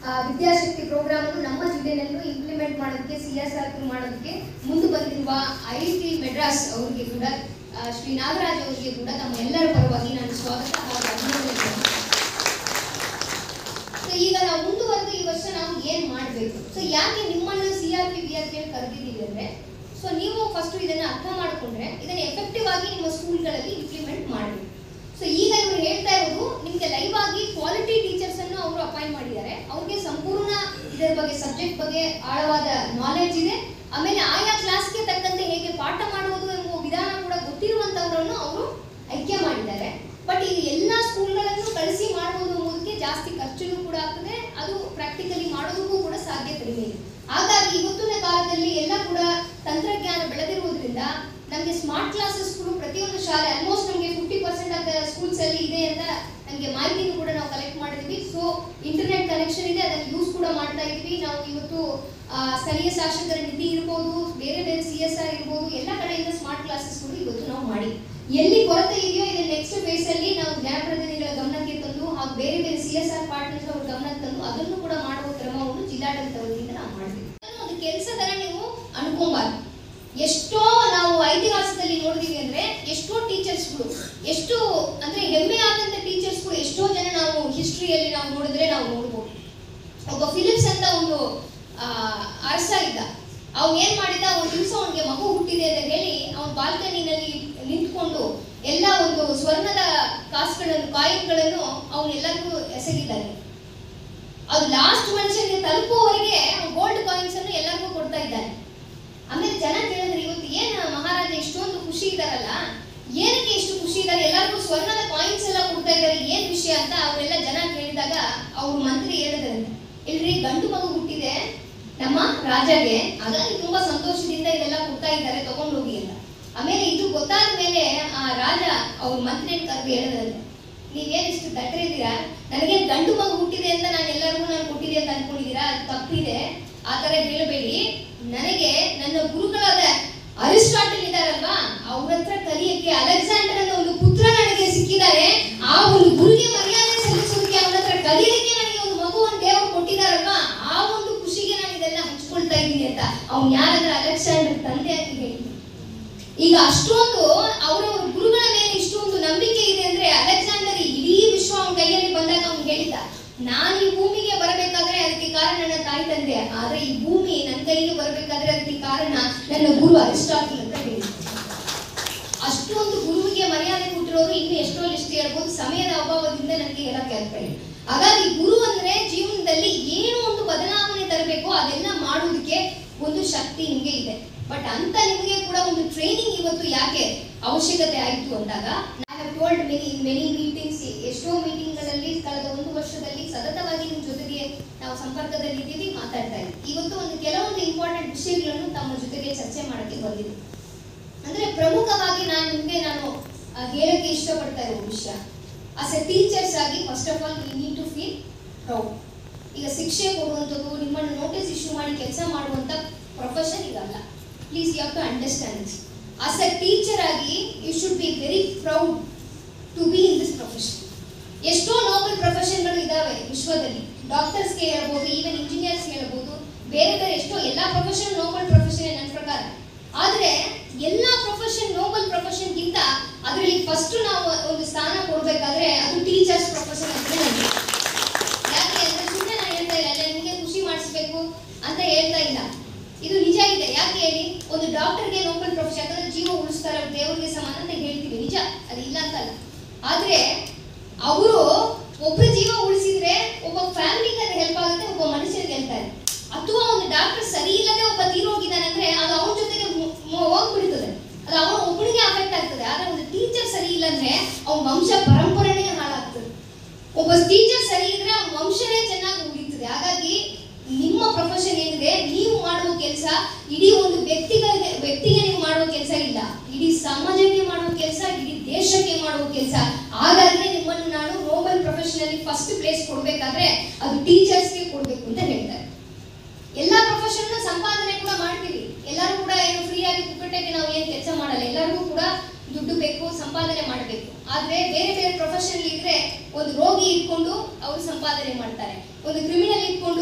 ವಿದ್ಯಾಶಕ್ತಿ program ಅನ್ನು ನಮ್ಮ ಜಿಲ್ಲೆಯಲ್ಲೂ ಇಂಪ್ಲಿಮೆಂಟ್ ಮಾಡೋದಕ್ಕೆ CSR ಮಾಡೋದಕ್ಕೆ ಮುಂದೆ ಬಂದಿರುವ IIT ಮೆಡ್ರಾಸ್ ಅವರಿಗೆ ಕೂಡ ಶ್ರೀ ನಾಗರಾಜ್ ಅವರಿಗೆ ಕೂಡ ತಮ್ಮ ಎಲ್ಲರ ಪರವಾಗಿ ನಾನು ಸ್ವಾಗತ ಹಾಗೂ ಅಭಿನಂದನೆ. ಈಗ ನಾವು ಮುಂದುವರೆದು ಈ ವರ್ಷ ನಾವು ಏನ್ ಮಾಡಬೇಕು, ಯಾಕೆ ನಿಮ್ಮನ್ನು CRP BRP ಕರೆದಿದ್ದೀವಿ ಅಂದ್ರೆ ನೀವು ಫಸ್ಟ್ ಇದನ್ನ ಅರ್ಥ ಮಾಡಿಕೊಂಡ್ರೆ ಇದನ್ನ ಎಫೆಕ್ಟಿವ್ ಆಗಿ ನಿಮ್ಮ ಸ್ಕೂಲ್ಗಳಲ್ಲಿ ಇಂಪ್ಲಿಮೆಂಟ್ ಮಾಡಬೇಕು. ಈಗ ಇವರು ಹೇಳ್ತಾ ಇರೋದು ನಿಮಗೆ ಲೈವ್ ಆಗಿ ಕ್ವಾಲಿಟಿ ಟೀಚರ್ಸ್ ಅನ್ನು ಅವರು ಅಪಾಯಿಂಟ್ ಮಾಡಿದ್ದಾರೆ. ಅವ್ರಿಗೆ ಸಂಪೂರ್ಣ ಇದರ ಬಗ್ಗೆ ಸಬ್ಜೆಕ್ಟ್ ಬಗ್ಗೆ ಆಳವಾದ ನಾಲೆಡ್ಜ್ ಇದೆ. ಆಮೇಲೆ ಆಯಾ ಕ್ಲಾಸ್ಗೆ ತಕ್ಕಂತೆ ಹೇಗೆ ಪಾಠ ಮಾಡುವುದು ಎಂಬ ವಿಧಾನ ಕೂಡ ಗೊತ್ತಿರುವಂತವರನ್ನು ಅವರು ಆಯ್ಕೆ ಮಾಡಿದ್ದಾರೆ. ಬಟ್ ಇದು ಎಲ್ಲಾ ಸ್ಕೂಲ್ಗಳನ್ನು ಕಳಿಸಿ ಮಾಡುವುದು ಅನ್ನೋದಕ್ಕೆ ಜಾಸ್ತಿ ಖರ್ಚು ಕೂಡ ಆಗ್ತದೆ, ಅದು ಪ್ರಾಕ್ಟಿಕಲಿ ಮಾಡೋದಕ್ಕೂ ಕೂಡ ಸಾಧ್ಯ ಕಡಿಮೆ ಇದೆ. ಹಾಗಾಗಿ ಇವತ್ತಿನ ಕಾಲದಲ್ಲಿ ಎಲ್ಲ ಕೂಡ ತಂತ್ರಜ್ಞಾನ ಬೆಳೆದಿರುವುದರಿಂದ ನಮಗೆ ಸ್ಮಾರ್ಟ್ ಕ್ಲಾಸಸ್ಗಳು ಪ್ರತಿಯೊಂದು ಶಾಲೆ ಆಲ್ಮೋಸ್ಟ್ ನಮಗೆ 50% ಆಫ್ ದ ಸ್ಕೂಲ್ಸ್ ಅಲ್ಲಿ ಇದೆ ಅಂತ ನಮಗೆ ಮಾಹಿತಿನೂ ಕೂಡ ನಾವು ಕಲೆಕ್ಟ್ ಮಾಡಿದ್ವಿ. ಇಂಟರ್ನೆಟ್ ಕನೆಕ್ಷನ್ ಇದೆ, ಅದನ್ನು ಯೂಸ್ ಕೂಡ ಮಾಡ್ತಾ ಇದ್ವಿ. ನಾವು ಇವತ್ತು ಸ್ಥಳೀಯ ಶಾಸಕರ ನಿಧಿ ಇರ್ಬೋದು, ಬೇರೆ ಬೇರೆ CSR ಇರ್ಬೋದು, ಎಲ್ಲ ಕಡೆಯಿಂದ ಸ್ಮಾರ್ಟ್ ಕ್ಲಾಸಸ್ಗಳು ಇವತ್ತು ನಾವು ಮಾಡಿ ಎಲ್ಲಿ ಕೊರತೆ ಇದೆಯೋ ಇದನ್ನ ನೆಕ್ಸ್ಟ್ ಫೇಸ್ ಅಲ್ಲಿ ನಾವು ಜನಪ್ರತಿನಿಧಿಗಳ ಗಮನಕ್ಕೆ ತಂದು ಹಾಗೂ ಬೇರೆ ಬೇರೆ CSR ಪಾರ್ಟ್ನರ್ಸ್ ಅವ್ರ ಗಮನಕ್ಕೆ ತಂದು ಅದನ್ನು ಕೂಡ ಮಾಡುವ ಕ್ರಮವನ್ನು ಜಿಲ್ಲಾಡಳಿತ ವತಿಯಿಂದ ನಾವು ಮಾಡ್ತೀವಿ. ಒಂದು ಕೆಲಸದರ ನೀವು ಅನ್ಕೊಂಬಾರ್ದು. ಎಷ್ಟೋ ನಾವು ಐತಿಹಾಸಿಕದಲ್ಲಿ ನೋಡಿದೀವಿ ಅಂದ್ರೆ ಎಷ್ಟೋ ಟೀಚರ್ಸ್ಗಳು, ಎಷ್ಟು ಅಂದ್ರೆ ಹೆಮ್ಮೆ ಆದಂತ ಟೀಚರ್ಸ್ಗಳು ಎಷ್ಟೋ ಜನ ನಾವು ಹಿಸ್ಟ್ರಿಯಲ್ಲಿ ನಾವು ನೋಡಿದ್ರೆ ನಾವು ನೋಡ್ಬೋದು. ಒಬ್ಬ ಫಿಲಿಪ್ಸ್ ಅಂತ ಒಂದು ಅರಸ ಇದ್ದ. ಅವ್ನು ಏನ್ ಮಾಡಿದ, ಒಂದು ದಿವಸ ಅವನಿಗೆ ಮಗು ಹುಟ್ಟಿದೆ ಅಂತ ಹೇಳಿ ಅವನ ಬಾಲ್ಕನಿನಲ್ಲಿ ನಿಂತ್ಕೊಂಡು ಎಲ್ಲ ಒಂದು ಸ್ವರ್ಣದ ಕಾಯಿನ್ಗಳನ್ನು ಅವನೆಲ್ಲರಿಗೂ ಎಸಗಿದ್ದಾನೆ. ಅದು ಲಾಸ್ಟ್ ಮನುಷ್ಯನಿಗೆ ತಲುಪುವವರೆಗೆ ಗೋಲ್ಡ್ ಕಾಯಿನ್ಸ್ ಅನ್ನು ಎಲ್ಲರಿಗೂ ಕೊಡ್ತಾ ಇದ್ದಾನೆ. ಆಮೇಲೆ ಜನ ಕೇಳಿದ್ರೆ ಇವತ್ತು ಏನ್ ಮಹಾರಾಜ ಇಷ್ಟೊಂದು ಖುಷಿ ಇದಾರಲ್ಲ, ಏನಕ್ಕೆ ಇಷ್ಟು ಖುಷಿ ಇದ್ದಾರೆ, ಎಲ್ಲರಿಗೂ ಸ್ವರ್ಣದ ಕಾಯಿನ್ಸ್ ಎಲ್ಲ ಕೊಡ್ತಾ ಇದ್ದಾರೆ, ಏನ್ ವಿಷಯ ಅಂತ ಅವರೆಲ್ಲ ಜನ ಕೇಳಿದಾಗ ಅವ್ರ ಮಂತ್ರಿ ಹೇಳಿದ್ರಂತೆ, ಇಲ್ರಿ ಗಂಡು ಮಗು ಹುಟ್ಟಿದೆ ನಮ್ಮ ರಾಜಗೆ, ಹಾಗಾಗಿ ತುಂಬಾ ಸಂತೋಷದಿಂದ ಇದೆಲ್ಲ ಕೊಡ್ತಾ ಇದ್ದಾರೆ, ತಗೊಂಡು ಹೋಗಿ ಅಂತ. ಆಮೇಲೆ ಇದು ಗೊತ್ತಾದ ಮೇಲೆ ಆ ರಾಜ ಅವ್ರ ಮಂತ್ರಿಯನ್ನು ಕರೆದು ಹೇಳಿದ್ರಂತೆ, ನೀವೇನ್ ಇಷ್ಟು ದಟ್ಟರಿದ್ದೀರಾ, ನನಗೆ ಗಂಡು ಮಗು ಹುಟ್ಟಿದೆ ಅಂತ ಎಲ್ಲರಿಗೂ ನಾನು ಕೊಟ್ಟಿದೆ ಅಂತ ಅನ್ಕೊಂಡಿದ್ದೀರಾ, ಅದು ತಪ್ಪಿದೆ, ಆ ತರ ಹೇಳಬೇಡಿ. ನನಗೆ ನನ್ನ ಗುರುಗಳಾದ ಅರಿಸ್ಟಾಟಲ್ ಇದಾರಲ್ವಾ, ಅವ್ರ ಹತ್ರ ಕಲಿಯಕ್ಕೆ ಅಲೆಕ್ಸಾಂಡರ್ ಅನ್ನೋ ಒಂದು ಪುತ್ರ ನನಗೆ ಸಿಕ್ಕಿದ್ದಾರೆ. ಆ ಒಂದು ಗುರುಗೆ ಮರ್ಯಾದೆ ಸಲ್ಲಿಸೋದಕ್ಕೆ ಅವನ ಹತ್ರ ಕಲಿಯಲಿಕ್ಕೆ ನನಗೆ ಒಂದು ಮಗುವನ್ನು ದೇವರು ಕೊಟ್ಟಿದಾರಲ್ವಾ, ಆ ಒಂದು ಖುಷಿಗೆ ನಾನು ಇದೆಲ್ಲ ಹಂಚ್ಕೊಳ್ತಾ ಇದ್ದೀನಿ ಅಂತ ಅವ್ನು ಯಾರಾದ್ರೆ ಅಲೆಕ್ಸಾಂಡರ್ ತಂದೆ ಅಂತ ಹೇಳಿದ್ರು. ಈಗ ಅಷ್ಟೊಂದು ಅವರವರ ಗುರುಗಳ ಮೇಲೆ ಇಷ್ಟೊಂದು ನಂಬಿಕೆ ಇದೆ ಅಂದ್ರೆ ಅಲೆಕ್ಸಾಂಡರ್ ಇಡೀ ವಿಶ್ವ ಅವನ ಕೈಯಲ್ಲಿ ಬಂದಾಗ ಅವ್ನು ಹೇಳಿದ್ದ, ನಾನು ಈ ಭೂಮಿಗೆ ಬರಬೇಕಾದ್ರೆ ಅದಕ್ಕೆ ಕಾರಣ ನನ್ನ ತಾಯಿ ತಂದೆ, ಆದ್ರೆ ಈ ಭೂಮಿ ನನ್ನ ಕೈಗೆ ಬರಬೇಕಾದ್ರೆ ಅದಕ್ಕೆ ಕಾರಣ ನನ್ನ ಗುರು ಅರಿಸ್ಟಾಟಲ್ ಅಂತ ಹೇಳಿದ್ರು. ಅಷ್ಟೊಂದು ಗುರುವಿಗೆ ಮರ್ಯಾದೆ ಕೊಟ್ಟಿರೋರು ಇನ್ನು ಎಷ್ಟೋ ಲಿಸ್ಟ್ ಹೇಳ್ಬೋದು, ಸಮಯದ ಅಭಾವದಿಂದ ನನಗೆ ಹೇಳಕ್ಕೆ ಆಗ್ತಾ ಇಲ್ಲ. ಹಾಗಾಗಿ ಗುರು ಅಂದ್ರೆ ಜೀವನದಲ್ಲಿ ಏನು ಒಂದು ಬದಲಾವಣೆ ತರಬೇಕು ಅದೆಲ್ಲ ಮಾಡುವುದಕ್ಕೆ ಒಂದು ಶಕ್ತಿ ನಿಮಗೆ ಇದೆ. ಬಟ್ ಅಂತ ನಿಮಗೆ ಕೂಡ ಒಂದು ಟ್ರೈನಿಂಗ್ ಇವತ್ತು ಯಾಕೆ ಅವಶ್ಯಕತೆ ಆಯಿತು ಅಂದಾಗ, I have told many meetings, ಎಷ್ಟೋ ಮೀಟಿಂಗ್ಗಳಲ್ಲಿ ಕಳೆದ ಒಂದು ವರ್ಷದಲ್ಲಿ ಸತತವಾಗಿ ನಿಮ್ಮ ಜೊತೆಗೆ ನಾವು ಸಂಪರ್ಕದಲ್ಲಿ ಇದ್ದೀವಿ, ಮಾತಾಡ್ತಾ ಇದ್ದೀವಿ. ಇವತ್ತು ಒಂದು ಕೆಲವೊಂದು ಇಂಪಾರ್ಟೆಂಟ್ ವಿಷಯಗಳನ್ನು ತಮ್ಮ ಜೊತೆಗೆ ಚರ್ಚೆ ಮಾಡೋಕ್ಕೆ ಬಂದಿದೆ. ಅಂದ್ರೆ ಪ್ರಮುಖವಾಗಿ ನಾನು ಹೇಳಕ್ಕೆ ಇಷ್ಟಪಡ್ತಾ ಇರೋ ವಿಷಯ, ಆಸ್ ಎ ಟೀಚರ್ಸ್ ಆಗಿ first of all we need to feel proud. ಈಗ ಶಿಕ್ಷೆ ಕೊಡುವಂಥದ್ದು, ನಿಮ್ಮನ್ನು ನೋಟಿಸ್ ಇಶ್ಯೂ ಮಾಡಿ ಕೆಲಸ ಮಾಡುವಂಥ ಪ್ರೊಫೆಷನ್ ಇದಲ್ಲ. Please you have to understand this. As a teacher ಆಗಿ you should be very proud to be in this profession. ಎಷ್ಟೋ ನೋಬಲ್ ಪ್ರೊಫೆಷನ್ಗಳು ಇದಾವೆ ವಿಶ್ವದಲ್ಲಿ, ಡಾಕ್ಟರ್ಸ್ಗೆ ಹೇಳ್ಬೋದು, ಈವನ್ ಇಂಜಿನಿಯರ್ಸ್ ಹೇಳ್ಬೋದು, ಬೇರೆ ಬೇರೆ ಎಷ್ಟೋ ಎಲ್ಲ ಪ್ರೊಫೆಷನ್ ನೋಬಲ್ ಪ್ರೊಫೆಷನ್ ನನ್ನ ಪ್ರಕಾರ. ಆದ್ರೆ ಎಲ್ಲ ಪ್ರೊಫೆಷನ್ ನೋಬಲ್ ಪ್ರೊಫೆಷನ್ಗಿಂತ ಅದರಲ್ಲಿ ಫಸ್ಟ್ ನಾವು ಒಂದು ಸ್ಥಾನ ಕೊಡಬೇಕಾದ್ರೆ ಅದು ಟೀಚರ್ಸ್ ಪ್ರೊಫೆಷನ್ ಅಂತ ನನಗೆ. ಯಾಕೆ ಅಂದ್ರೆ ಸುಮ್ಮನೆ ನಾನು ಹೇಳ್ತಾ ಇಲ್ಲ, ಅಲ್ಲ ನಿಮಗೆ ಖುಷಿ ಮಾಡಿಸ್ಬೇಕು ಅಂತ ಹೇಳ್ತಾ ಇಲ್ಲ, ಇದು ನಿಜ ಇದೆ. ಯಾಕೆ ಹೇಳಿ, ಒಂದು ಡಾಕ್ಟರ್ಗೆ ನೋಬಲ್ ಪ್ರೊಫೆಷನ್, ಯಾಕಂದ್ರೆ ಜೀವ ಉಳಿಸ್ತಾರೆ, ದೇವರಿಗೆ ಸಮಾನ ಅಂತ ಹೇಳ್ತೀವಿ, ನಿಜ, ಅದು ಇಲ್ಲ ಅಂತಲ್ಲ. ಆದ್ರೆ ಅವರು ಒಬ್ರು ಜೀವ ಉಳಿಸಿದ್ರೆ ಒಬ್ಬ ಫ್ಯಾಮಿಲಿಗೆ ಅದು ಹೆಲ್ಪ್ ಆಗುತ್ತೆ, ಒಬ್ಬ ಮನುಷ್ಯನಿಗೆ ಹೆಲ್ಪ್ ಆಗುತ್ತೆ. ಅಥವಾ ಒಂದು ಡಾಕ್ಟರ್ ಸರಿ ಇಲ್ಲದೆ ಒಬ್ಬ ತೀರೋಗಿದ್ದಾನೆ ಅಂದ್ರೆ ಅದು ಅವನ ಜೊತೆಗೆ ಹೋಗ್ಬಿಡ್ತದೆ, ಅದು ಅವನ ಒಬ್ಬನಿಗೆ ಅಫೆಕ್ಟ್ ಆಗ್ತದೆ. ಆದ್ರೆ ಒಂದು ಟೀಚರ್ ಸರಿ ಇಲ್ಲ ಅಂದ್ರೆ ಅವನ ವಂಶ ಪರಂಪರೆನೇ ಹಾಳಾಗ್ತದೆ. ಒಬ್ಬ ಟೀಚರ್ ಸರಿ ಇದ್ರೆ ಅವನ ವಂಶನೇ ಚೆನ್ನಾಗಿ ಉಳಿತದೆ. ಹಾಗಾಗಿ ನಿಮ್ಮ ಪ್ರೊಫೆಷನ್ ಏನಿದೆ, ನೀವು ಮಾಡುವ ಕೆಲಸ ಇಡೀ ಒಂದು ವ್ಯಕ್ತಿಗೆ ನೀವು ಮಾಡುವ ಕೆಲಸ ಇಲ್ಲ, ಇಡೀ ಸಮಾಜಕ್ಕೆ ಮಾಡುವ ಕೆಲಸ, ಇಡೀ ದೇಶಕ್ಕೆ ಮಾಡುವ ಕೆಲಸ. ಹಾಗಾಗಿ ನಿಮ್ಮನ್ನು ನಾನು ನೋಬಲ್ ಪ್ರೊಫೆಷನ್ ಅಲ್ಲಿ ಫಸ್ಟ್ ಪ್ಲೇಸ್ ಕೊಡ್ಬೇಕಾದ್ರೆ ಅದು ಟೀಚರ್ಸ್ಗೆ ಕೊಡ್ಬೇಕು ಅಂತ ಹೇಳ್ತಾರೆ. ಎಲ್ಲಾ ಪ್ರೊಫೆಷನ್ ಸಂಪಾದನೆ ಕೂಡ ಮಾಡ್ತೀವಿ, ಎಲ್ಲರೂ ಕೂಡ ಏನು ಫ್ರೀ ಆಗಿ ಪುಕ್ಕಟೆಗೆ ನಾವು ಏನು ಕೆಲಸ ಮಾಡಲ್ಲ, ಎಲ್ಲರಿಗೂ ಕೂಡ ದುಡ್ಡು ಬೇಕು, ಸಂಪಾದನೆ ಮಾಡಬೇಕು. ಆದ್ರೆ ಬೇರೆ ಬೇರೆ ಪ್ರೊಫೆಷನ್ ಇದ್ರೆ ಒಂದು ರೋಗಿ ಇಟ್ಕೊಂಡು ಅವರು ಸಂಪಾದನೆ ಮಾಡ್ತಾರೆ, ಒಂದು ಕ್ರಿಮಿನಲ್ ಇಟ್ಕೊಂಡು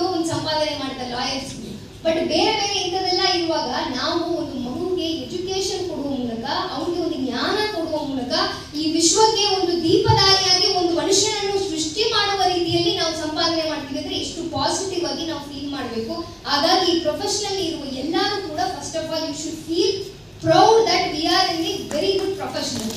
ಸಂಪಾದನೆ ಮಾಡ್ತಾರೆ ಲಾಯರ್ಸ್. ಬಟ್ ಬೇರೆ ಬೇರೆ ಇಂಥದೆಲ್ಲ ಇರುವಾಗ ನಾವು ಒಂದು ಮಗುವಿಗೆ ಎಜುಕೇಶನ್ ಕೊಡುವ ಮೂಲಕ, ಅವನಿಗೆ ಒಂದು ಜ್ಞಾನ ಕೊಡುವ ಮೂಲಕ ಈ ವಿಶ್ವಕ್ಕೆ ಒಂದು ದೀಪದಾರಿಯಾಗಿ ಒಂದು ಮನುಷ್ಯನನ್ನು ಸೃಷ್ಟಿ ಮಾಡುವ ರೀತಿಯಲ್ಲಿ ನಾವು ಸಂಪಾದನೆ ಮಾಡ್ತೀವಿ ಅಂದ್ರೆ ಎಷ್ಟು ಪಾಸಿಟಿವ್ ಆಗಿ ನಾವು ಫೀಲ್ ಮಾಡಬೇಕು. ಹಾಗಾಗಿ ಈ ಪ್ರೊಫೆಷನಲ್ ಇರುವ ಎಲ್ಲರೂ ಕೂಡ first of all you should feel proud that we are in the very good professional.